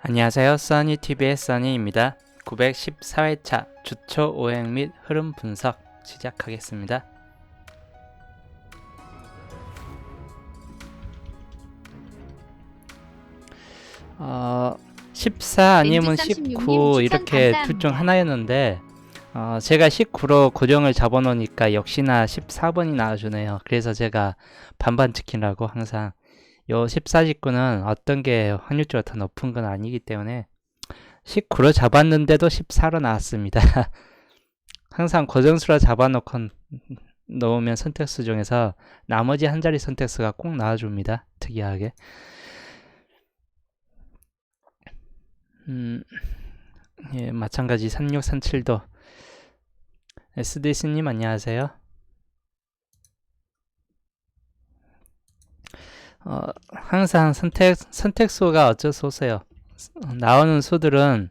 안녕하세요. 써니TV의 써니입니다. 914회차 주초 오행 및 흐름 분석 시작하겠습니다. 14 아니면 19 이렇게 둘 중 하나였는데 제가 19로 고정을 잡아놓으니까 역시나 14번이 나와주네요. 그래서 제가 반반 지키라고 항상 요 14, 19는 어떤 게 확률적으로 더 높은 건 아니기 때문에 19로 잡았는데도 14로 나왔습니다. 항상 고정수로 잡아놓고 놓으면 선택수 중에서 나머지 한 자리 선택수가 꼭 나와줍니다. 특이하게. 예, 마찬가지 36, 37도 SDC님 안녕하세요. 항상 선택수가 어쩔 수 없어요. 나오는 수들은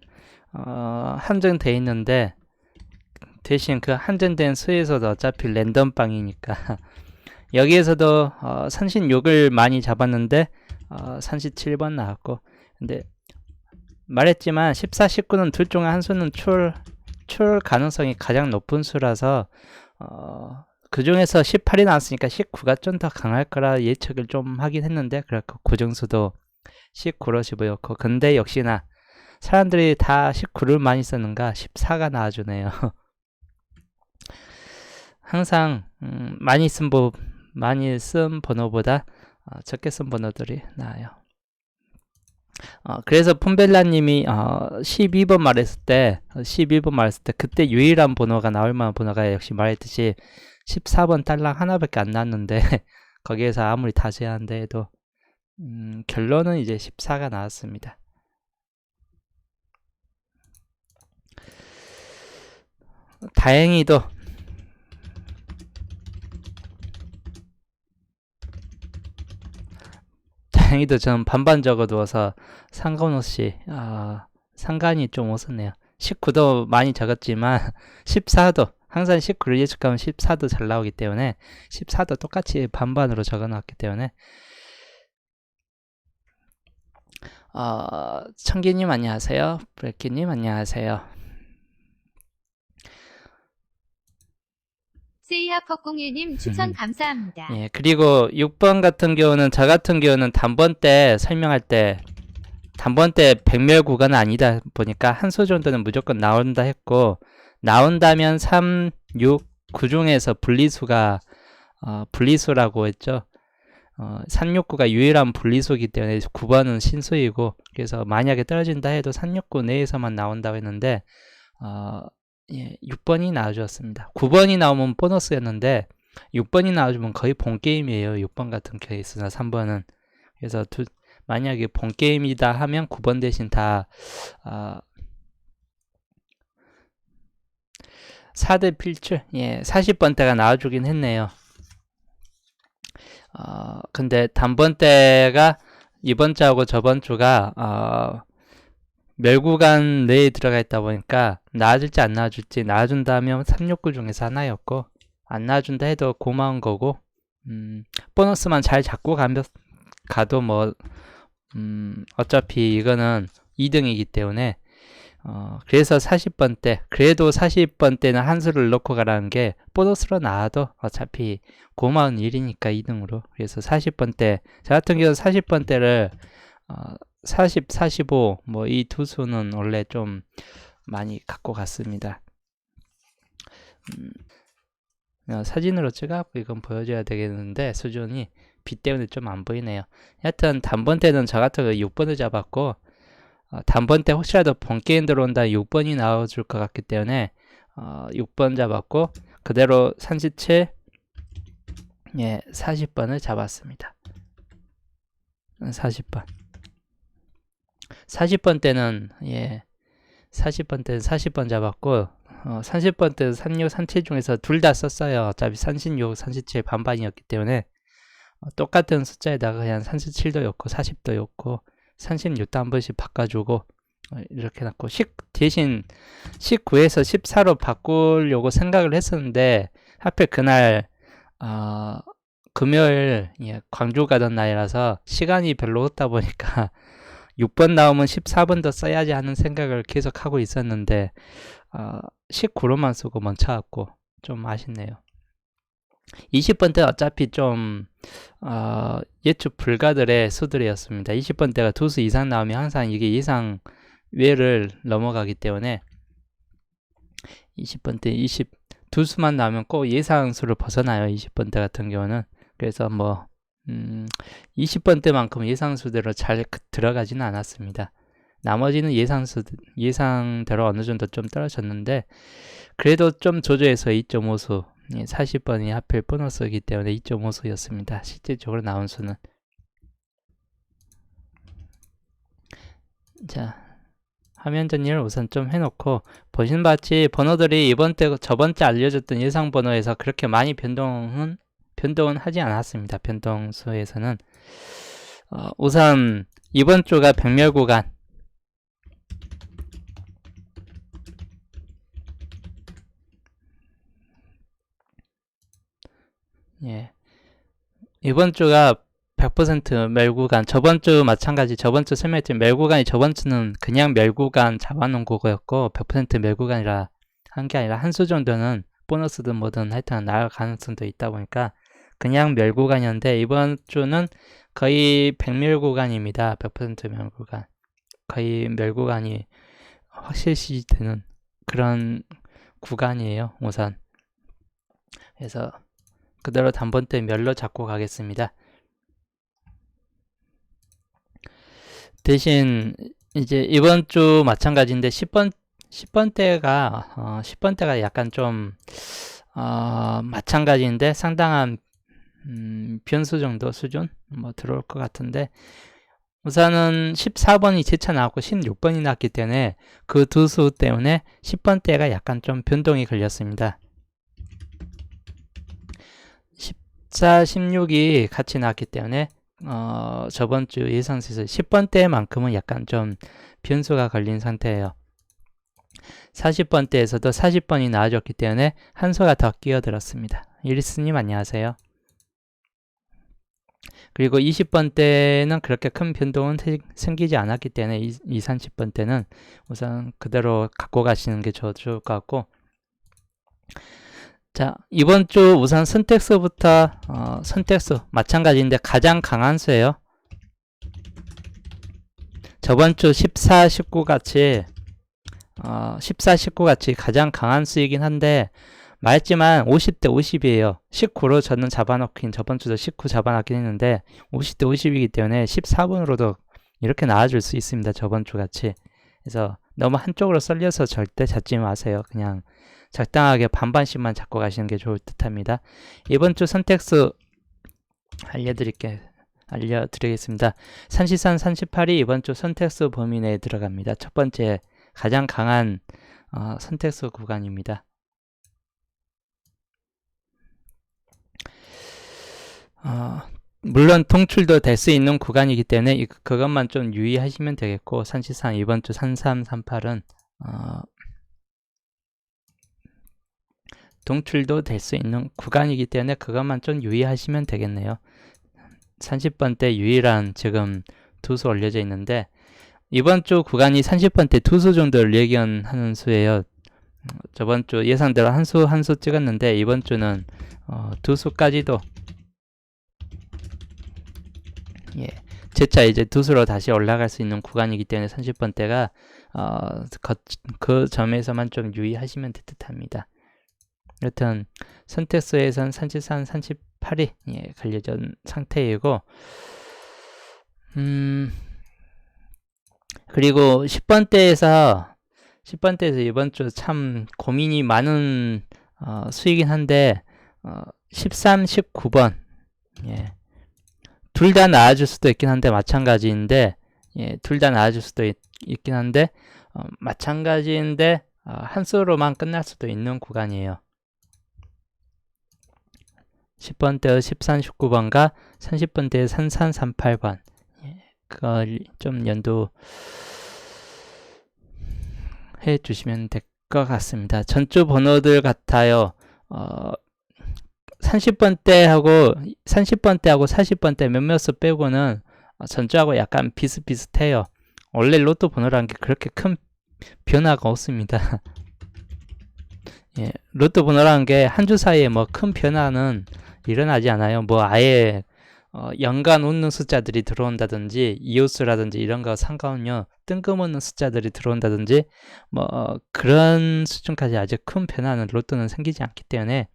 한정돼 있는데 대신 그 한정된 수에서도 어차피 랜덤빵이니까 여기에서도 36을 많이 잡았는데 37번 나왔고, 근데 말했지만 14, 19는 둘 중에 한 수는 출 가능성이 가장 높은 수라서 그 중에서 18이 나왔으니까 19가 좀 더 강할 거라 예측을 좀 하긴 했는데, 그래서 고정수도 19로 집어넣고, 근데 역시나 사람들이 다 19를 많이 쓰는가 14가 나와주네요. 항상 많이 쓴 번호보다 적게 쓴 번호들이 나아요. 그래서 폼벨라님이 12번 말했을 때 그때 유일한 번호가 나올 만한 번호가 역시 말했듯이 14번 딸랑 하나밖에 안 나왔는데 거기에서 아무리 다세한데 해도 결론은 이제 14가 나왔습니다. 다행히도 저는 반반 적어두어서 상관없이 상관이 좀 없었네요. 19도 많이 적었지만 14도 항상 19를 예측하면 14도 잘 나오기 때문에 14도 똑같이 반반으로 적어놨기 때문에 청기님 안녕하세요. 브레키님 안녕하세요. 세이하퍼01님 추천 감사합니다. 예, 그리고 6번 같은 경우는 저 같은 경우는 단번 때 설명할 때 단번 때 백멸 구간은 아니다 보니까 한 수 정도는 무조건 나온다 했고, 나온다면 3, 6, 9 중에서 분리수가 분리수라고 했죠. 369가 유일한 분리수이기 때문에 9번은 신수이고, 그래서 만약에 떨어진다 해도 369 내에서만 나온다고 했는데 6번이 나와주었습니다. 9번이 나오면 보너스였는데 6번이 나와주면 거의 본게임이에요. 6번 같은 케이스나 3번은. 그래서 만약에 본게임이다 하면 9번 대신 다 4대 필출, 40번대가 나와주긴 했네요. 근데 단번 때가 이번 주하고 저번 주가 멸구간 내에 들어가 있다 보니까 나와줄지 안 나와줄지, 나와준다면 369 중에서 하나였고, 안 나와준다 해도 고마운 거고, 보너스만 잘 잡고 가도 뭐 어차피 이거는 2등이기 때문에 그래서 40번 때, 그래도 40번 때는 한 수를 넣고 가라는 게 보너스로 나와도 어차피 고마운 일이니까 2등으로. 그래서 40번 때, 저 같은 경우는 40번 때를 40, 45 뭐 이 두 수는 원래 좀 많이 갖고 갔습니다. 사진으로 찍어갖고 이건 보여줘야 되겠는데 수준이 빛 때문에 좀 안 보이네요. 하여튼 단번 때는 저 같은 거 6번을 잡았고, 단번 때 혹시라도 본게임 들어온다 6번이 나와줄 것 같기 때문에 6번 잡았고, 그대로 37, 40번을 잡았습니다. 40번. 40번 때는 40번 잡았고, 30번 때는 36, 37 중에서 둘 다 썼어요. 어차피 36, 37 반반이었기 때문에 똑같은 숫자에다가 그냥 37도 였고 40도 였고 36도 한 번씩 바꿔주고 이렇게 놨고, 대신 19에서 14로 바꾸려고 생각을 했었는데 하필 그날 금요일 광주 가던 날이라서 시간이 별로 없다 보니까 6번 나오면 14번도 써야지 하는 생각을 계속 하고 있었는데 19로만 쓰고 멈춰갖고 좀 아쉽네요. 20번대 어차피 좀 예측 불가들의 수들이었습니다. 20번대가 두 수 이상 나오면 항상 이게 예상 외를 넘어가기 때문에 20번대 두 수만 나오면 꼭 예상수를 벗어나요. 20번대 같은 경우는. 그래서 뭐 20번대만큼 예상수대로 잘 들어가지는 않았습니다. 나머지는 예상대로 어느 정도 좀 떨어졌는데 그래도 좀 조조해서 2.5수 40번이 하필 보너스이기 때문에 2.5수였습니다. 실질적으로 나온 수는. 자, 화면 정리를 우선 좀 해놓고 보신 바와 같이 번호들이 저번째 알려줬던 예상 번호에서 그렇게 많이 변동은 하지 않았습니다. 변동수에서는 우선 이번 주가 백멸 구간 이번 주가 100% 멸구간, 저번 주 마찬가지, 저번 주 설명했던 멸구간이 저번 주는 그냥 멸구간 잡아놓은 거였고 100% 멸구간이라 한 게 아니라 한 수 정도는 보너스든 뭐든 하여튼 나갈 가능성도 있다 보니까 그냥 멸구간이었는데 이번 주는 거의 백멸구간입니다. 100% 멸구간. 거의 멸구간이 확실시 되는 그런 구간이에요. 우선. 그래서 그대로 단번대 멸로 잡고 가겠습니다. 대신 이제 이번 주 마찬가지인데 10번대가 약간 좀 마찬가지인데 상당한 변수 정도 수준 뭐 들어올 것 같은데 우선은 14번이 재차 나왔고 16번이 나왔기 때문에 그 두 수 때문에 10번대가 약간 좀 변동이 걸렸습니다. 14, 16이 같이 나왔기 때문에 저번 주 예상수에서 10번대만큼은 약간 좀 변수가 걸린 상태예요. 40번대에서도 40번이 나와줬기 때문에 한 수가 더 끼어들었습니다. 이리스님 안녕하세요. 그리고 20번대는 그렇게 큰 변동은 생기지 않았기 때문에 30번대는 우선 그대로 갖고 가시는 게 좋을 것 같고 자, 이번 주 우선 선택수부터 선택수 마찬가지인데 가장 강한 수예요. 저번 주 14, 19 같이 14, 19 같이 가장 강한 수이긴 한데 말했지만 50대 50이에요. 19로 저는 잡아놓긴 저번 주도 19 잡아놨긴 했는데 50대 50이기 때문에 14번으로도 이렇게 나와줄 수 있습니다. 저번 주 같이. 그래서 너무 한쪽으로 쏠려서 절대 잡지 마세요. 그냥 적당하게 반반씩만 잡고 가시는 게 좋을 듯 합니다. 이번 주 선택수 알려드리겠습니다. 33, 38이 이번 주 선택수 범위 내에 들어갑니다. 첫 번째 가장 강한 선택수 구간입니다. 물론 통출도 될 수 있는 구간이기 때문에 그것만 좀 유의하시면 되겠고 33 이번 주 33, 38은 동출도 될 수 있는 구간이기 때문에 그것만 좀 유의하시면 되겠네요. 30번대 유일한 지금 두수 올려져 있는데 이번 주 구간이 30번대 두수 정도를 예견하는 수예요. 저번 주 예상대로 한 수 찍었는데 이번 주는 두 수까지도 재차 이제 두 수로 다시 올라갈 수 있는 구간이기 때문에 30번대가 그 점에서만 좀 유의하시면 될 듯합니다. 여튼 선택수에선 33, 38이 걸려진 상태이고 그리고 10번대에서 이번 주 참 고민이 많은 수이긴 한데 13, 19번 둘 다 나와줄 수도 있긴 한데 마찬가지인데 둘 다 나와줄 수도 있긴 한데 마찬가지인데 한 수로만 끝날 수도 있는 구간이에요. 10번대의 13, 19번과 30번대의 33, 38번 그걸 좀 연두해 주시면 될 것 같습니다. 전주 번호들 같아요. 30번대하고 40번대 몇몇 수 빼고는 전주하고 약간 비슷비슷해요. 원래 로또 번호라는 게 그렇게 큰 변화가 없습니다. 예, 로또 번호라는 게 한 주 사이에 뭐 큰 변화는 일어나지 않아요. 뭐 아예 연간 웃는 숫자들이 들어온다든지 이웃수라든지 이런 거 상관없요. 뜬금없는 숫자들이 들어온다든지 뭐 그런 수준까지 아주 큰 변화는 로또는 생기지 않기 때문에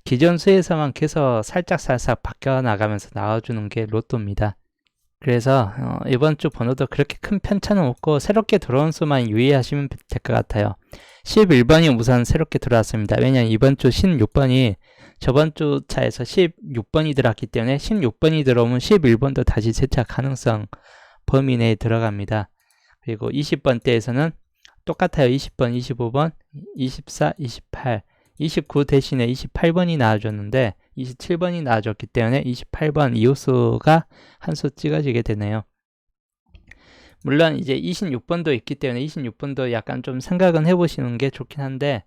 기존 수에서만 계속 살짝 바뀌어 나가면서 나와주는 게 로또입니다. 그래서 이번 주 번호도 그렇게 큰 편차는 없고 새롭게 들어온 수만 유의하시면 될 것 같아요. 11번이 우선 새롭게 들어왔습니다. 왜냐하면 이번 주 16번이 저번 주 차에서 16번이 들어왔기 때문에 16번이 들어오면 11번도 다시 재차 가능성 범위 내에 들어갑니다. 그리고 20번대에서는 똑같아요. 20번, 25번, 24, 28, 29 대신에 28번이 나와줬는데 27번이 나와줬기 때문에 28번 이웃수가 한 수 찍어지게 되네요. 물론 이제 26번도 있기 때문에 26번도 약간 좀 생각은 해보시는 게 좋긴 한데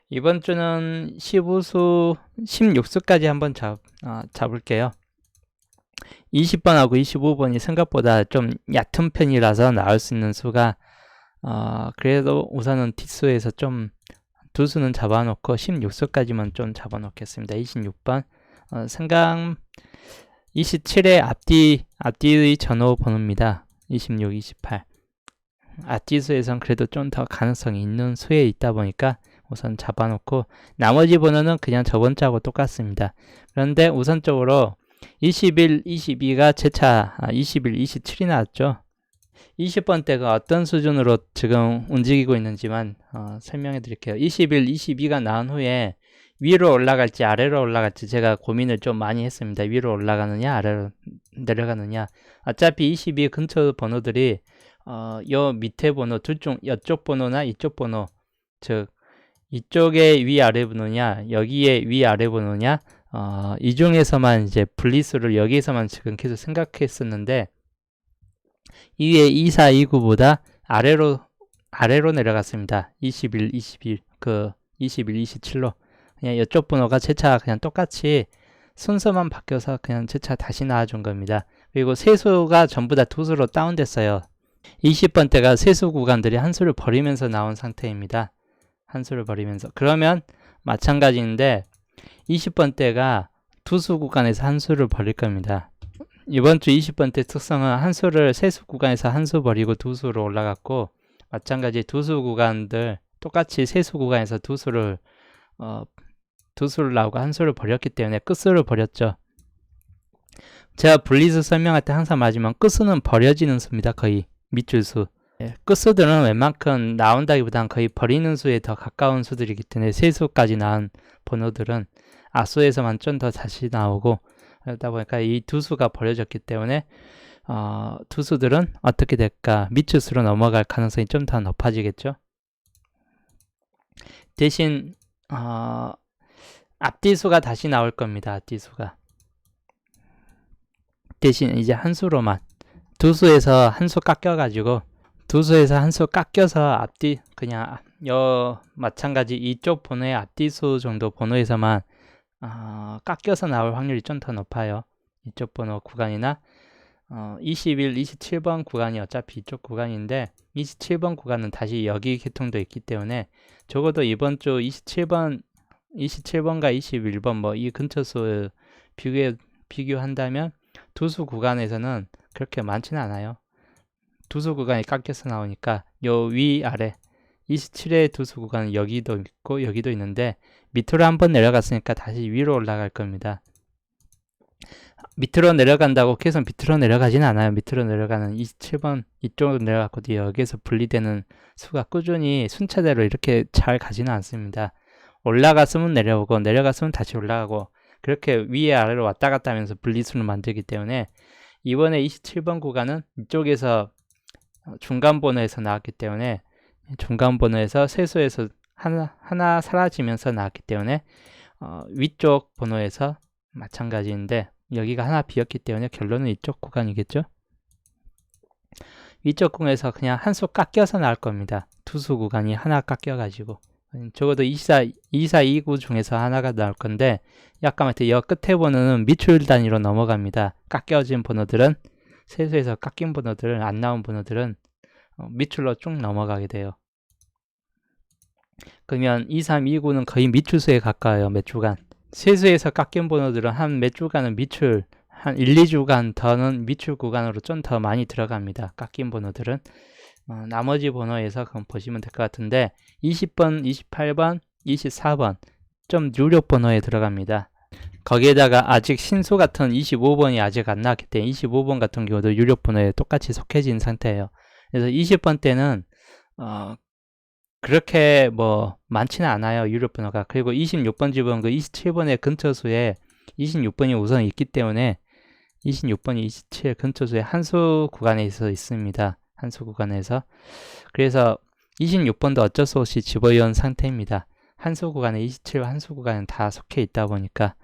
이번 주는 15수, 16수까지 한번 잡을게요. 20번하고 25번이 생각보다 좀 얕은 편이라서 나올 수 있는 수가 그래도 우선은 뒷수에서 좀 두 수는 잡아놓고 16수까지만 좀 잡아놓겠습니다. 26번 생각 27의 앞뒤의 전호 번호입니다. 26, 28 앞뒤수에선 그래도 좀 더 가능성이 있는 수에 있다 보니까 우선 잡아놓고 나머지 번호는 그냥 저번 주하고 똑같습니다. 그런데 우선적으로 21, 22가 제차 21, 27이 나왔죠. 20번대가 어떤 수준으로 지금 움직이고 있는지만 설명해 드릴게요. 21, 22가 나온 후에 위로 올라갈지 아래로 올라갈지 제가 고민을 좀 많이 했습니다. 위로 올라가느냐 아래로 내려가느냐. 어차피 22 근처 번호들이 요 밑에 번호 둘 중 이쪽 번호나 이쪽 번호 즉 이쪽의 위아래 번호냐 여기에 위아래 번호냐 이 중에서만 이제 분리수를 여기에서만 지금 계속 생각했었는데 이게 24, 29보다 아래로 내려갔습니다. 21, 21, 27로 그냥 이쪽 번호가 제차 그냥 똑같이 순서만 바뀌어서 그냥 제차 다시 나와준 겁니다. 그리고 세수가 전부 다 두 수로 다운됐어요. 20번대가 세수 구간들이 한 수를 버리면서 나온 상태입니다. 한 수를 버리면서 그러면 마찬가지인데 20번대가 두 수 구간에서 한 수를 버릴 겁니다. 이번 주 20번대 특성은 한 수를 세수 구간에서 한 수 버리고 두 수로 올라갔고 마찬가지 두 수 구간들 똑같이 세수 구간에서 두 수를 나오고 한 수를 버렸기 때문에 끝수를 버렸죠. 제가 분리수 설명할 때 항상 말하지만 끝수는 버려지는 수입니다. 거의 밑줄수. 끝수들은 웬만큼 나온다기보다는 거의 버리는 수에 더 가까운 수들이기 때문에 세수까지 나온 번호들은 앞수에서만 좀 더 다시 나오고 그러다 보니까 이 두 수가 버려졌기 때문에 두 수들은 어떻게 될까? 밑줄수로 넘어갈 가능성이 좀 더 높아지겠죠. 대신 앞뒤수가 다시 나올 겁니다. 앞뒤수가 대신 이제 한 수로만 두 수에서 한 수 깎여가지고 두 수에서 한 수 깎여서 앞뒤 그냥 마찬가지 이쪽 번호의 앞뒤수 정도 번호에서만 깎여서 나올 확률이 좀 더 높아요. 이쪽 번호 구간이나 21, 27번 구간이 어차피 이쪽 구간인데 27번 구간은 다시 여기 계통도 있기 때문에 적어도 이번 주 27번과 21번 뭐 이 근처 수 비교한다면 두수 구간에서는 그렇게 많지는 않아요. 두수 구간이 깎여서 나오니까 요 위아래 27의 두수 구간은 여기도 있고 여기도 있는데 밑으로 한번 내려갔으니까 다시 위로 올라갈 겁니다. 밑으로 내려간다고 계속 밑으로 내려가지는 않아요. 밑으로 내려가는 27번 이쪽으로 내려갔고 여기에서 분리되는 수가 꾸준히 순차대로 이렇게 잘 가지는 않습니다. 올라갔으면 내려오고 내려갔으면 다시 올라가고 그렇게 위에 아래로 왔다 갔다 하면서 분리수를 만들기 때문에 이번에 27번 구간은 이쪽에서 중간 번호에서 나왔기 때문에 중간 번호에서 세수에서 하나 사라지면서 나왔기 때문에 위쪽 번호에서 마찬가지인데 여기가 하나 비었기 때문에 결론은 이쪽 구간이겠죠. 위쪽 구간에서 그냥 한 수 깎여서 나올 겁니다. 두 수 구간이 하나 깎여 가지고 적어도 2429 중에서 하나가 나올 건데, 아까 말했듯이 여 끝에 번호는 미출 단위로 넘어갑니다. 깎여진 번호들은, 세수에서 깎인 번호들은, 안 나온 번호들은 미출로 쭉 넘어가게 돼요. 그러면 2329는 거의 미출수에 가까워요. 몇 주간. 세수에서 깎인 번호들은 한 몇 주간은 미출, 한 1, 2주간 더는 미출 구간으로 좀 더 많이 들어갑니다. 깎인 번호들은. 나머지 번호에서 그럼 보시면 될 것 같은데 20번, 28번, 24번 좀 유력 번호에 들어갑니다. 거기에다가 아직 신수 같은 25번이 아직 안 나왔기 때문에 25번 같은 경우도 유력 번호에 똑같이 속해진 상태예요. 그래서 20번 때는 그렇게 뭐 많지는 않아요. 유력 번호가. 그리고 26번 집은 그 27번의 근처수에 26번이 우선 있기 때문에 26번이 27 근처수에 한수 구간에 있습니다. 한수 구간에서. 그래서 26번도 어쩔 수 없이 집어넣은 상태입니다. 한수 구간에 27 한수 구간은 다 속해 있다 보니까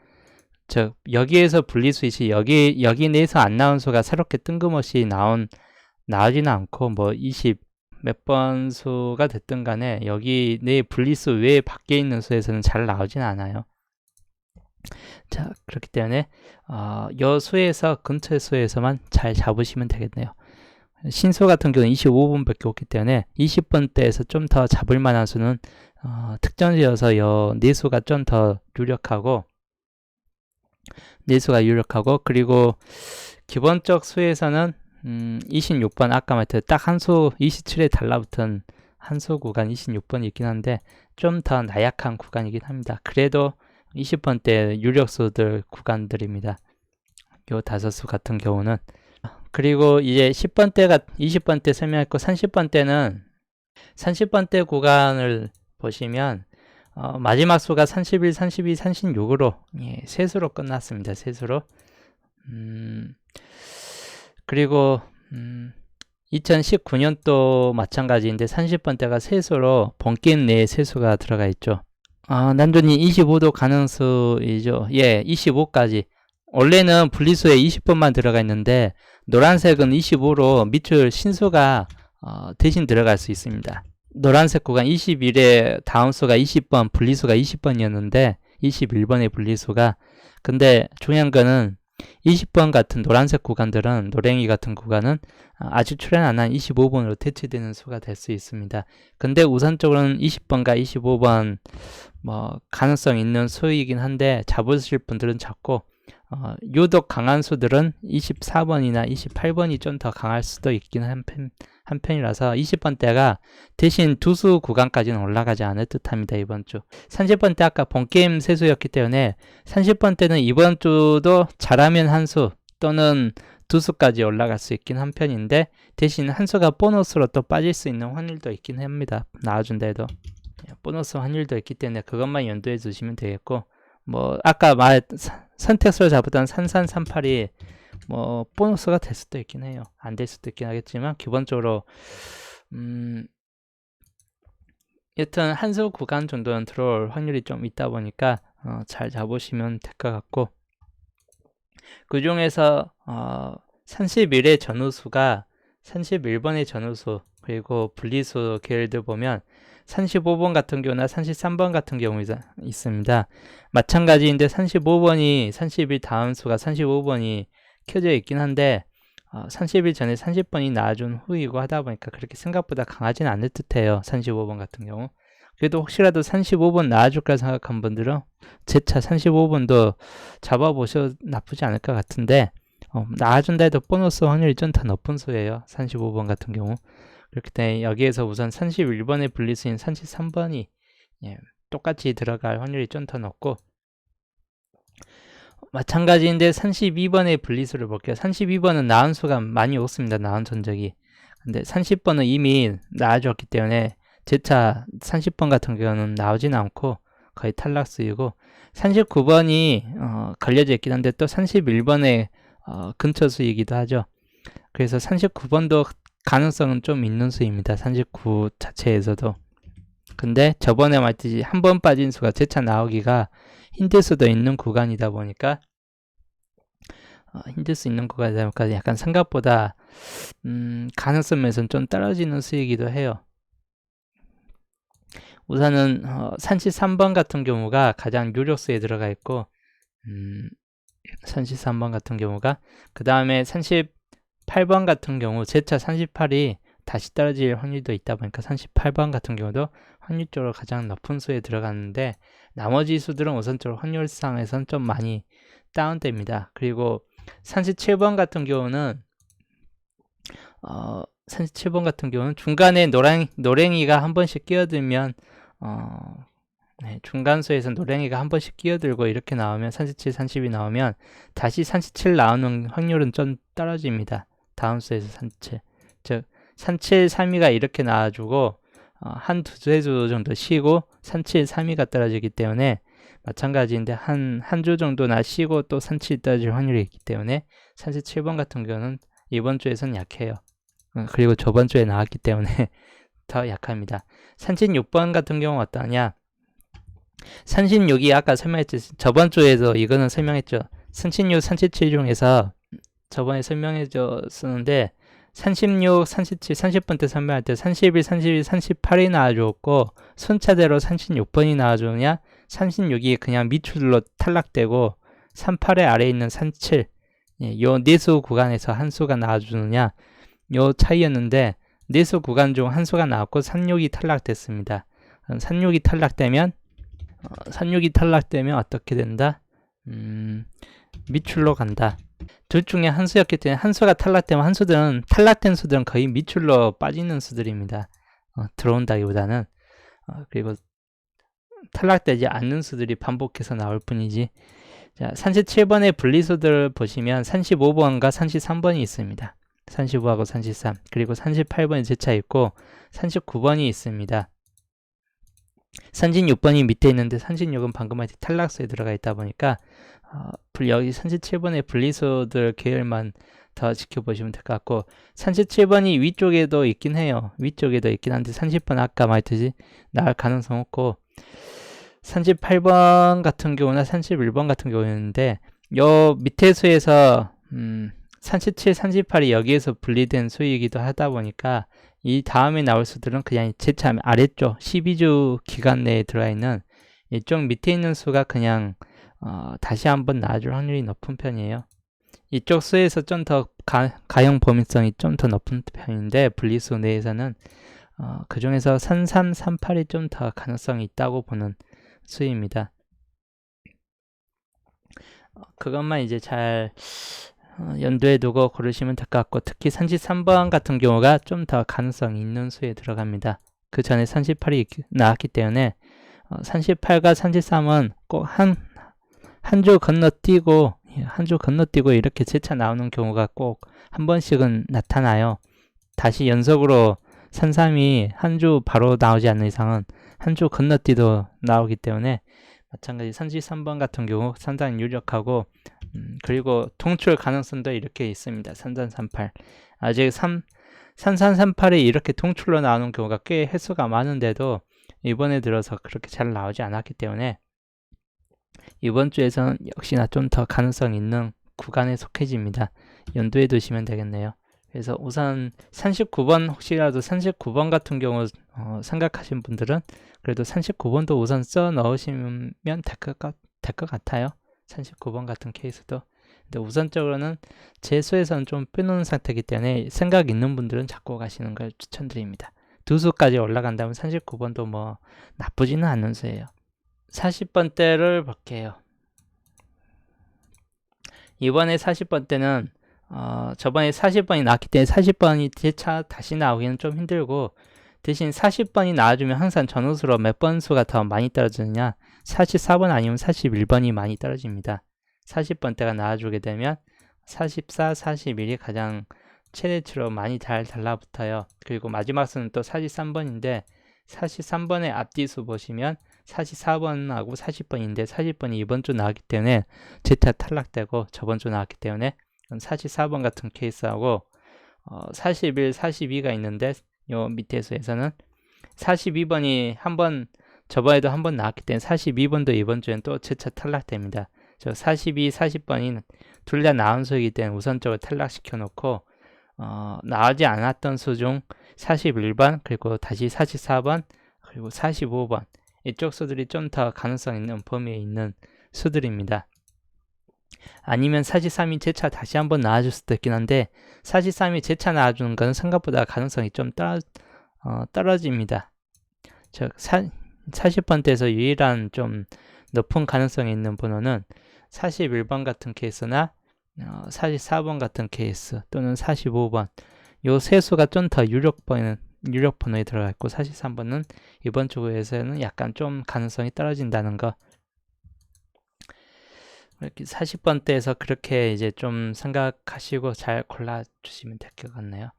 여기에서 분리수있이 여기 내에서 안 나온 수가 새롭게 뜬금없이 나오지는 않고 뭐 20 몇 번 수가 됐든 간에 여기 내 분리수 외에 밖에 있는 수에서는 잘 나오진 않아요. 자, 그렇기 때문에 여 수에서 근처 수에서만 잘 잡으시면 되겠네요. 신수 같은 경우는 25번밖에 없기 때문에 20번대에서 좀 더 잡을 만한 수는 특정지어서 여 내수가 좀 더 유력하고 그리고 기본적 수에서는 26번 아까 말했듯 딱 한 수 27에 달라붙은 한 수 구간 26번이 있긴 한데 좀 더 나약한 구간이긴 합니다. 그래도 20번대 유력수들 구간들입니다. 요 다섯 수 같은 경우는. 그리고 이제 10번대가 20번대 설명했고 30번대는 30번대 구간을 보시면 마지막 수가 31, 32, 36으로 세수로 끝났습니다. 세수로. 그리고 2019년도 마찬가지인데 30번대가 세수로 본게임 내에 세수가 들어가 있죠. 난전이 25도 가능수이죠. 예, 25까지. 원래는 분리수에 20번만 들어가 있는데 노란색은 25로 미출 신수가 대신 들어갈 수 있습니다. 노란색 구간 21에 다음 수가 20번, 분리수가 20번이었는데 21번의 분리수가. 근데 중요한 거는 20번 같은 노란색 구간들은, 노랭이 같은 구간은 아직 출현 안 한 25번으로 대체되는 수가 될 수 있습니다. 근데 우선적으로는 20번과 25번 뭐 가능성 있는 수이긴 한데 잡으실 분들은 잡고 유독 강한 수들은 24번이나 28번이 좀 더 강할 수도 있긴 한 편이라서 20번대가 대신 두수 구간까지는 올라가지 않을 듯합니다. 이번 주 30번대 아까 본게임 세수였기 때문에 30번대는 이번 주도 잘하면 한 수 또는 두 수까지 올라갈 수 있긴 한 편인데 대신 한 수가 보너스로 또 빠질 수 있는 확률도 있긴 합니다. 나와준다 해도 보너스 확률도 있기 때문에 그것만 염두에 두시면 되겠고, 뭐 아까 선택수를 잡았던 3338이 뭐 보너스가 될 수도 있긴 해요. 안 될 수도 있긴 하겠지만 기본적으로 여튼 한 수 구간 정도는 들어올 확률이 좀 있다 보니까 잘 잡으시면 될 것 같고, 그 중에서 31의 전후수가 31번의 전후수 그리고 분리수 계열들 보면 35번 같은 경우나 33번 같은 경우 있습니다. 마찬가지인데 35번이 31 다음 수가 35번이 켜져 있긴 한데 30일 전에 30번이 나와준 후이고 하다 보니까 그렇게 생각보다 강하진 않을 듯해요. 35번 같은 경우. 그래도 혹시라도 35번 나와줄까 생각한 분들은 제 차 35번도 잡아보셔도 나쁘지 않을 것 같은데 나와준다 해도 보너스 확률이 좀 더 높은 수예요. 35번 같은 경우. 그렇기 때문에 여기에서 우선 31번의 분리수인 33번이 똑같이 들어갈 확률이 좀 더 높고, 마찬가지인데 32번의 분리수를 볼게요. 32번은 나온 수가 많이 없습니다. 나온 전적이. 근데 30번은 이미 나와줬기 때문에 제 차 30번 같은 경우는 나오진 않고 거의 탈락수이고, 39번이 걸려져 있긴 한데 또 31번의 근처 수이기도 하죠. 그래서 39번도 가능성은 좀 있는 수입니다. 39 자체에서도. 근데 저번에 말했듯이 한 번 빠진 수가 제 차 나오기가 힘들 수도 있는 구간이다 보니까 힘들 수 있는 구간이다 보니까 약간 생각보다 가능성에서는 좀 떨어지는 수이기도 해요. 우선은 33번 같은 경우가 가장 유력수에 들어가 있고 33번 같은 경우가 그 다음에 38번 같은 경우 제차 38이 다시 떨어질 확률도 있다 보니까 38번 같은 경우도 확률적으로 가장 높은 수에 들어갔는데 나머지 수들은 우선적으로 확률상에선 좀 많이 다운됩니다. 그리고 37번 같은 경우는 37번 같은 경우는 중간에 노랭이가 한 번씩 끼어들면 네, 중간수에서 노랭이가 한 번씩 끼어들고 이렇게 나오면 37, 30이 나오면 다시 37 나오는 확률은 좀 떨어집니다. 다음 수에서 37. 즉 37, 3위가 이렇게 나와주고 한 두세 주 정도 쉬고 37, 3위가 떨어지기 때문에 마찬가지인데 한 주 정도나 쉬고 또 37이 떨어질 확률이 있기 때문에 37번 같은 경우는 이번 주에선 약해요. 그리고 저번 주에 나왔기 때문에 더 약합니다. 36번 같은 경우는 어떠냐? 36이 아까 설명했죠. 저번 주에도 이거는 설명했죠. 36, 37 중에서 저번에 설명해줬었는데 36, 37, 30번 때 설명할 때 31, 32, 38이 나와줬고 순차대로 36번이 나와주느냐 36이 그냥 밑줄로 탈락되고 38의 아래에 있는 37 요 네수 구간에서 한 수가 나와주느냐 요 차이였는데 네수 구간 중 한 수가 나왔고 36이 탈락됐습니다. 36이 탈락되면 어떻게 된다? 밑줄로 간다. 둘 중에 한 수였기 때문에 한 수가 탈락되면 탈락된 수들은 거의 밑줄로 빠지는 수들입니다. 들어온다기보다는 그리고 탈락되지 않는 수들이 반복해서 나올 뿐이지. 자, 37번의 분리수들 보시면 35번과 33번이 있습니다. 35하고 33 그리고 38번이 제차 있고 39번이 있습니다. 36번이 밑에 있는데 36은 방금 말했듯이 탈락수에 들어가 있다 보니까 여기 37번의 분리수들 계열만 더 지켜보시면 될 것 같고 37번이 위쪽에도 있긴 해요. 위쪽에도 있긴 한데 30번 아까 말했듯이 나올 가능성 없고 38번 같은 경우나 31번 같은 경우였는데 요 밑에 수에서 37, 38이 여기에서 분리된 수이기도 하다 보니까 이 다음에 나올 수들은 그냥 제차 아래쪽 12주 기간 내에 들어가 있는 이쪽 밑에 있는 수가 그냥 다시 한번 나와줄 확률이 높은 편이에요. 이쪽 수에서 좀 더 가용 범위성이 좀 더 높은 편인데 분리수 내에서는 그 중에서 33, 38이 좀 더 가능성이 있다고 보는 수입니다. 그것만 이제 잘 연두에 두고 고르시면 될 것 같고 특히 33번 같은 경우가 좀 더 가능성이 있는 수에 들어갑니다. 그 전에 38이 나왔기 때문에 38과 33은 꼭 한 주 건너뛰고 이렇게 재차 나오는 경우가 꼭 한 번씩은 나타나요. 다시 연속으로 33이 한 주 바로 나오지 않는 이상은 한 주 건너뛰도 나오기 때문에 마찬가지 33번 같은 경우 상당히 유력하고 그리고 통출 가능성도 이렇게 있습니다. 3338 아직 3338이 이렇게 통출로 나오는 경우가 꽤 횟수가 많은데도 이번에 들어서 그렇게 잘 나오지 않았기 때문에 이번 주에서는 역시나 좀 더 가능성 있는 구간에 속해집니다. 연두에 두시면 되겠네요. 그래서 우선 39번 혹시라도 39번 같은 경우 생각하신 분들은 그래도 39번도 우선 써 넣으시면 될 것 같아요. 39번 같은 케이스도. 근데 우선적으로는 제 수에서는 좀 빼놓은 상태이기 때문에 생각 있는 분들은 잡고 가시는 걸 추천드립니다. 두 수까지 올라간다면 39번도 뭐 나쁘지는 않은 수예요. 40번대를 볼게요. 이번에 40번대는 저번에 40번이 나왔기 때문에 40번이 재차 다시 나오기는 좀 힘들고 대신 40번이 나와주면 항상 전후수로 몇 번 수가 더 많이 떨어지느냐 44번 아니면 41번이 많이 떨어집니다. 40번대가 나와주게 되면 44, 41이 가장 최대치로 많이 잘 달라붙어요. 그리고 마지막 수는 또 43번인데 43번의 앞뒤수 보시면 44번하고 40번인데 40번이 이번 주 나왔기 때문에 제타 탈락되고 저번 주 나왔기 때문에 44번 같은 케이스하고 41, 42가 있는데 요 밑에 수에서는 42번이 저번에도 한 번 나왔기 때문에 42번도 이번 주엔 또 제차 탈락됩니다. 저 42, 40번이 둘 다 나온 수이기 때문에 우선적으로 탈락시켜 놓고 나오지 않았던 수 중 41번 그리고 다시 44번 그리고 45번. 이쪽 수들이 좀 더 가능성 있는 범위에 있는 수들입니다. 아니면 43이 재차 다시 한번 나와줄 수도 있긴 한데 43이 재차 나와주는 건 생각보다 가능성이 좀 떨어집니다. 즉 40번대에서 유일한 좀 높은 가능성이 있는 번호는 41번 같은 케이스나 44번 같은 케이스 또는 45번 요 세 수가 좀 더 유력 번호에 들어가 있고 43번은 이번 주에서는 약간 좀 가능성이 떨어진다는 거. 이렇게 40번대에서 그렇게 이제 좀 생각하시고 잘 골라주시면 될 것 같네요.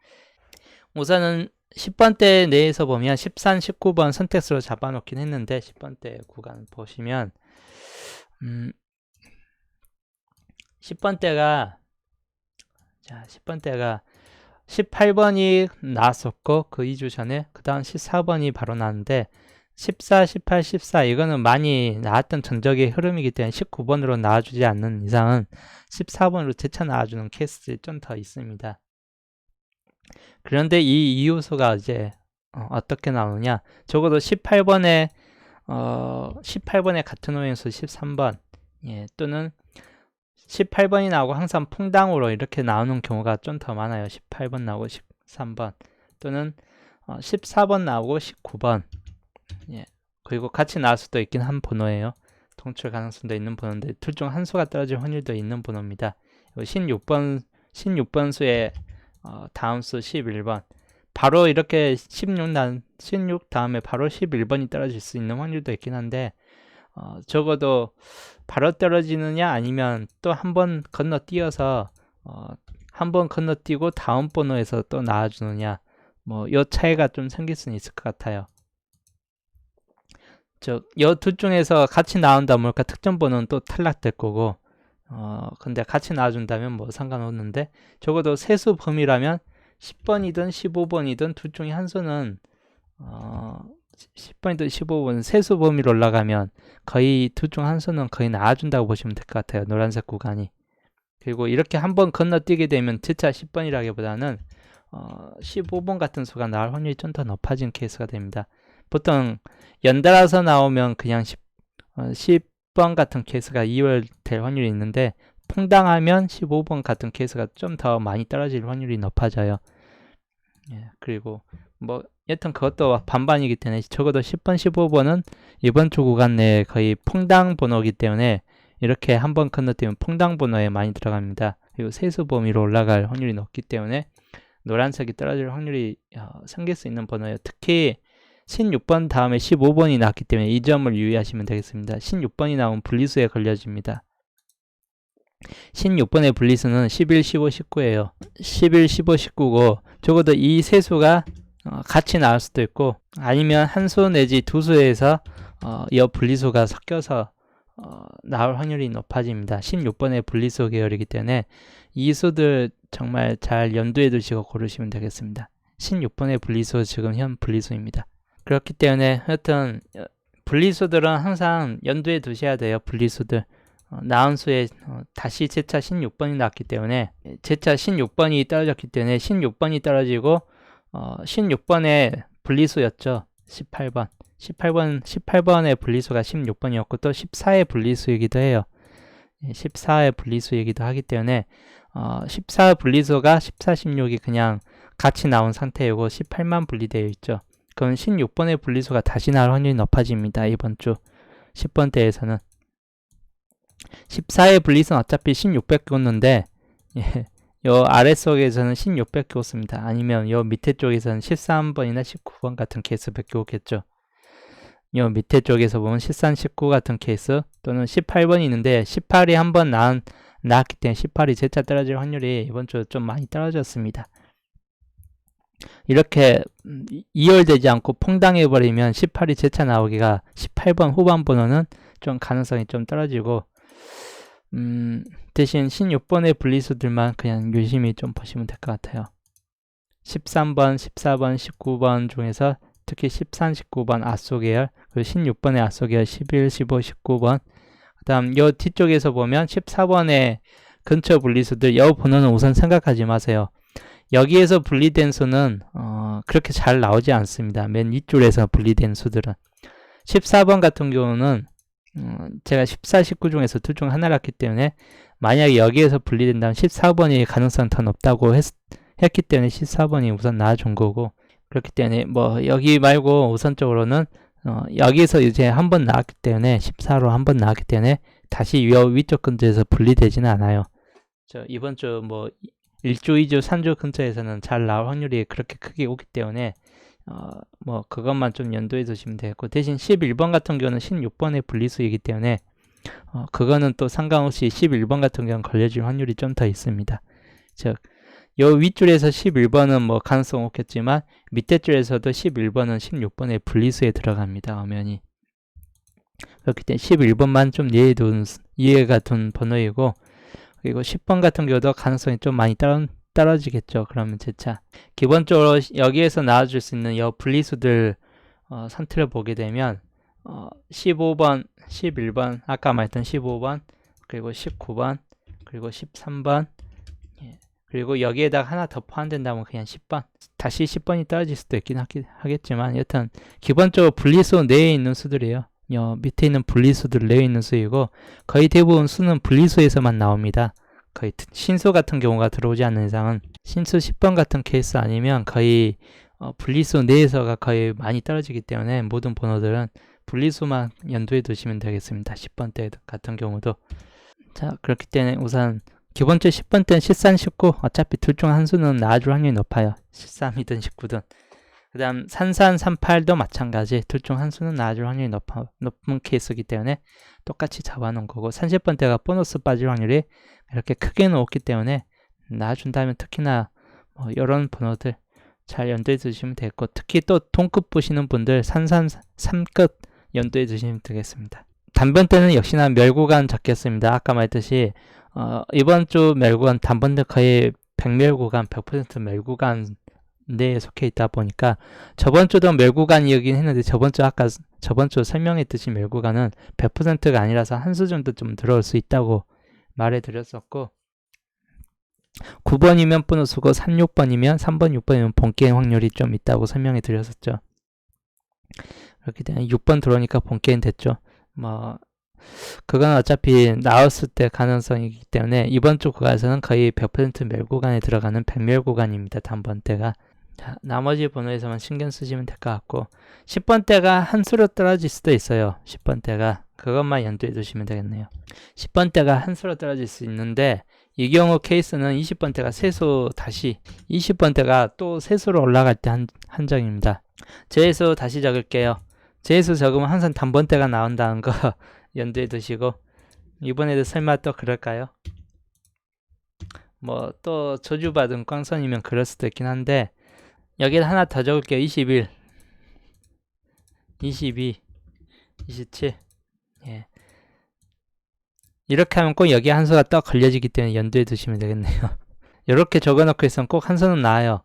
우선은 10번대 내에서 보면 13, 19번 선택수로 잡아놓긴 했는데 10번대 구간 보시면 10번대가 18번이 나왔었고 그 2주 전에 그 다음 14번이 바로 나왔는데 14, 18, 14 이거는 많이 나왔던 전적의 흐름이기 때문에 19번으로 나와주지 않는 이상은 14번으로 재차 나와주는 케이스들이 좀 더 있습니다. 그런데 이 요소가 이제 어떻게 나오느냐 적어도 18번에 같은 오행수 13번 또는 18번이 나오고 항상 퐁당으로 이렇게 나오는 경우가 좀 더 많아요. 18번 나오고 13번 또는 14번 나오고 19번 그리고 같이 나올 수도 있긴 한 번호예요. 동출 가능성도 있는 번호인데 둘 중 한 수가 떨어질 확률도 있는 번호입니다. 16번 수의 다음 수 11번 바로 이렇게 16 다음에 바로 11번이 떨어질 수 있는 확률도 있긴 한데 적어도 바로 떨어지느냐 아니면 또 한 번 건너뛰어서 한 번 건너뛰고 다음 번호에서 또 나와주느냐 요 차이가 좀 생길 수는 있을 것 같아요. 요 둘 중에서 같이 나온다 보니까 특정 번호는 또 탈락될 거고 근데 같이 나와준다면 뭐 상관없는데 적어도 세수 범위라면 10번이든 15번이든 둘 중에 한 수는 10번이든 15번 세수 범위로 올라가면 거의 둘 중 한 수는 거의 나와준다고 보시면 될 것 같아요. 노란색 구간이. 그리고 이렇게 한번 건너뛰게 되면 진짜 10번이라기보다는 15번 같은 수가 나올 확률이 좀 더 높아진 케이스가 됩니다. 보통 연달아서 나오면 그냥 10번 같은 케이스가 2월 될 확률이 있는데 퐁당하면 15번 같은 케이스가 좀 더 많이 떨어질 확률이 높아져요. 그리고 여튼 그것도 반반이기 때문에 적어도 10번, 15번은 이번 주 구간 내에 거의 퐁당 번호이기 때문에 이렇게 한번 건너뛰면 퐁당 번호에 많이 들어갑니다. 그리고 세수 범위로 올라갈 확률이 높기 때문에 노란색이 떨어질 확률이 생길 수 있는 번호예요. 특히 16번 다음에 15번이 나왔기 때문에 이 점을 유의하시면 되겠습니다. 16번이 나오면 분리수에 걸려집니다. 16번의 분리수는 11, 15, 19예요. 11, 15, 19고 적어도 이 세 수가 같이 나올 수도 있고 아니면 한 수 내지 두 수에서 이 분리수가 섞여서 나올 확률이 높아집니다. 16번의 분리수 계열이기 때문에 이 수들 정말 잘 염두에 두시고 고르시면 되겠습니다. 16번의 분리수 지금 현 분리수입니다. 그렇기 때문에 하여튼 분리수들은 항상 염두에 두셔야 돼요. 분리수들 나온 수에 다시 재차 16번이 나왔기 때문에 재차 16번이 떨어졌기 때문에 16번이 떨어지고 16번의 분리수였죠. 18번의 분리수가 16번이었고 또 14의 분리수이기도 해요. 14의 분리수이기도 하기 때문에 14 분리수가 14, 16이 그냥 같이 나온 상태이고 18만 분리되어 있죠. 그럼 16번의 분리수가 다시 나올 확률이 높아집니다. 이번 주 10번대에서는 14의 분리수는 어차피 1600개 웃는데 요 아래쪽에서는 1600개 웃습니다. 아니면 요 밑에 쪽에서는 13번이나 19번 같은 케이스 100개 웃겠죠. 요 밑에 쪽에서 보면 13, 19 같은 케이스 또는 18번이 있는데 18이 한번 나왔기 때문에 18이 재차 떨어질 확률이 이번 주 좀 많이 떨어졌습니다. 이렇게 이열되지 않고 퐁당해버리면 18이 재차 나오기가 18번 후반 번호는 좀 가능성이 좀 떨어지고 대신 16번의 분리수들만 그냥 유심히 좀 보시면 될 것 같아요. 13번, 14번, 19번 중에서 특히 13, 19번 아쏘 계열 그리고 16번의 아쏘 계열 11, 15, 19번 그 다음 요 뒤쪽에서 보면 14번의 근처 분리수들 요 번호는 우선 생각하지 마세요. 여기에서 분리된 수는 그렇게 잘 나오지 않습니다. 맨 윗줄에서 분리된 수들은. 14번 같은 경우는 제가 14, 19 중에서 둘 중 하나를 했기 때문에 만약에 여기에서 분리된다면 14번이 가능성이 더 높다고 했기 때문에 14번이 우선 나와준 거고, 그렇기 때문에 뭐 여기 말고 우선적으로는 여기에서 이제 한 번 나왔기 때문에 14로 한 번 나왔기 때문에 다시 위쪽 근처에서 분리되지는 않아요. 이번 주 뭐 1주, 2주, 3주 근처에서는 잘 나올 확률이 그렇게 크게 오기 때문에 뭐 그것만 좀 연도해 두시면 되겠고, 대신 11번 같은 경우는 16번의 분리수이기 때문에 그거는 또 상관없이 11번 같은 경우는 걸려질 확률이 좀 더 있습니다. 즉, 요 윗줄에서 11번은 뭐 가능성 없겠지만 밑에 줄에서도 11번은 16번의 분리수에 들어갑니다. 엄연히. 그렇기 때문에 11번만 좀 이해가 둔 번호이고, 그리고 10번 같은 경우도 가능성이 좀 많이 떨어지겠죠. 그러면 재차 기본적으로 여기에서 나와줄 수 있는 이 분리수들 선택을 보게 되면 15번, 11번, 아까 말했던 15번, 그리고 19번, 그리고 13번, 그리고 여기에다가 하나 더 포함된다면 그냥 10번, 다시 10번이 떨어질 수도 있긴 하겠지만, 여튼 기본적으로 분리수 내에 있는 수들이에요. 밑에 있는 분리수들 내에 있는 수이고, 거의 대부분 수는 분리수에서만 나옵니다. 거의 신수 같은 경우가 들어오지 않는 이상은, 신수 10번 같은 케이스 아니면 거의 분리수 내에서가 거의 많이 떨어지기 때문에 모든 번호들은 분리수만 연두해 두시면 되겠습니다. 10번 때 같은 경우도. 자, 그렇기 때문에 우선 기본적으로 10번 때는 13, 19 어차피 둘 중 한 수는 나와줄 확률이 높아요. 13이든 19든. 그 다음 33, 38도 마찬가지. 둘 중 한 수는 나와줄 확률이 높은 케이스이기 때문에 똑같이 잡아놓은 거고, 30번대가 보너스 빠질 확률이 이렇게 크게는 없기 때문에 나와준다면 특히나 뭐 이런 번호들 잘 연도해 두시면 되겠고, 특히 또 동급 보시는 분들 3급 연도해 두시면 되겠습니다. 단번대는 역시나 멸구간 잡겠습니다. 아까 말했듯이 이번 주 멸구간 단번대 거의 100멸구간, 100% 멸구간 내에 속해 있다 보니까, 저번 주도 멸구간이긴 했는데 저번 주 설명했듯이 멸구간은 100%가 아니라서 한 수 정도 좀 들어올 수 있다고 말해드렸었고, 9번이면 보너스고 36번이면 3번, 6번이면 본게임 확률이 좀 있다고 설명해 드렸었죠. 그렇기 때문에 6번 들어오니까 본게임 됐죠. 뭐 그건 어차피 나왔을 때 가능성이기 때문에 이번 주 구간에서는 거의 100% 멸구간에 들어가는 100멸구간입니다. 단번대가. 자, 나머지 번호에서만 신경 쓰시면 될 것 같고, 10번대가 한 수로 떨어질 수도 있어요. 10번대가 그것만 연두해 두시면 되겠네요. 10번대가 한 수로 떨어질 수 있는데, 이 경우 케이스는 20번대가 세수 다시 20번대가 또 세수로 올라갈 때 한정입니다. 제수 다시 적을게요. 제수 적으면 항상 단번대가 나온다는 거 연두해 두시고, 이번에도 설마 또 그럴까요? 뭐 또 저주받은 꽝선이면 그럴 수도 있긴 한데, 여기다 하나 더 적을게요. 21, 22, 27. 예. 이렇게 하면 꼭 여기 한 수가 또 걸려지기 때문에 연두해 두시면 되겠네요. 이렇게 적어놓고 있으면 꼭 한 수는 나와요.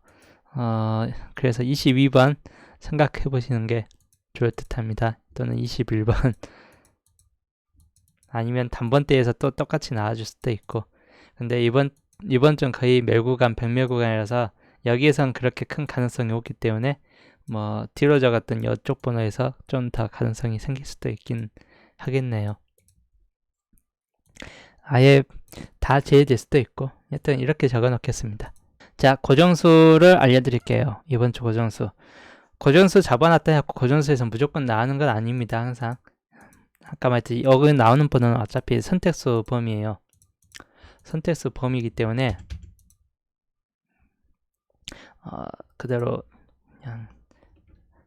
그래서 22번 생각해 보시는 게 좋을 듯 합니다. 또는 21번. 아니면 단번대에서 또 똑같이 나와줄 수도 있고. 근데 이번 좀 거의 멸구간, 100멸구간이라서 여기에선 그렇게 큰 가능성이 없기 때문에 뭐 뒤로 적었던 이쪽 번호에서 좀 더 가능성이 생길 수도 있긴 하겠네요. 아예 다 제외될 수도 있고, 여튼 이렇게 적어 놓겠습니다. 자, 고정수를 알려드릴게요. 이번 주 고정수. 고정수 잡아놨다 해갖고 고정수에서 무조건 나오는 건 아닙니다. 항상 아까 말했듯이 여기 나오는 번호는 어차피 선택수 범위예요. 선택수 범위이기 때문에 그대로 그냥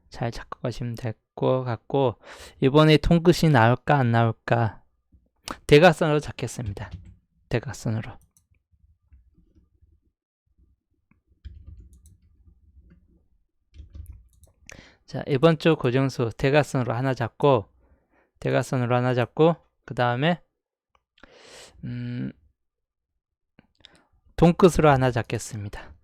잘 잡고 가시면 될 것 같고, 이번에 통끝이 나올까 안 나올까 대각선으로 잡겠습니다. 대각선으로. 자, 이번 주 고정수 대각선으로 하나 잡고, 그 다음에 동끝으로 하나 잡겠습니다.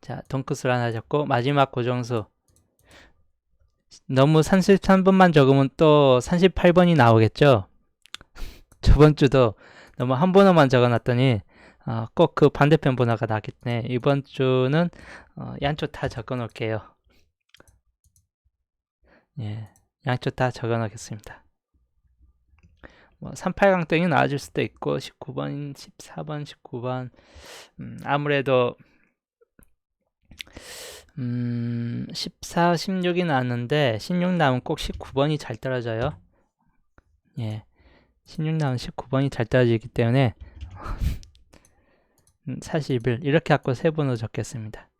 자, 동끝으로 하나 잡고, 마지막 고정수 너무 33번만 적으면 또 38번이 나오겠죠. 저번 주도 너무 한 번호만 적어놨더니 꼭 그 반대편 번호가 나기 때문에 이번 주는 양쪽 다 적어 놓을게요. 예, 양쪽 다 적어 놓겠습니다. 뭐 38강등이 나와줄 수도 있고 19번, 14번, 19번 아무래도 14, 16이 나왔는데 16 나오면 꼭 19번이 잘 떨어져요. 예, 16 나오면 19번이 잘 떨어지기 때문에 41 이렇게 갖고 세 번으로 적겠습니다.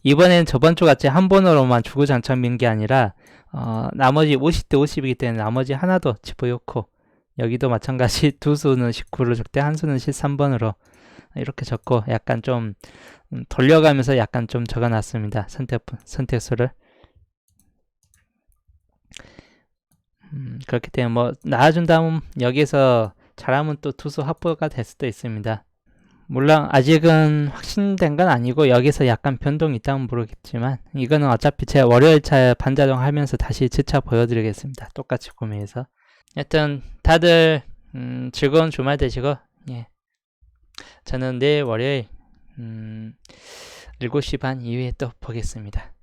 이번엔 저번 주 같이 한 번으로만 주구장창 민 게 아니라 나머지 50대 50이기 때문에 나머지 하나도 집어넣고 여기도 마찬가지 두 수는 19로 적되 한 수는 13번으로 이렇게 적고 약간 좀 돌려가면서 약간 좀 적어놨습니다. 선택수를. 그렇기 때문에 뭐 나와준다면 여기서 잘하면 또 투수 확보가 될 수도 있습니다. 물론 아직은 확신된 건 아니고 여기서 약간 변동이 있다면 모르겠지만 이거는 어차피 제 월요일차 반자동 하면서 다시 재차 보여드리겠습니다. 똑같이 구매해서. 하여튼 다들 즐거운 주말 되시고 예. 저는 내일 월요일 7시 반 이후에 또 보겠습니다.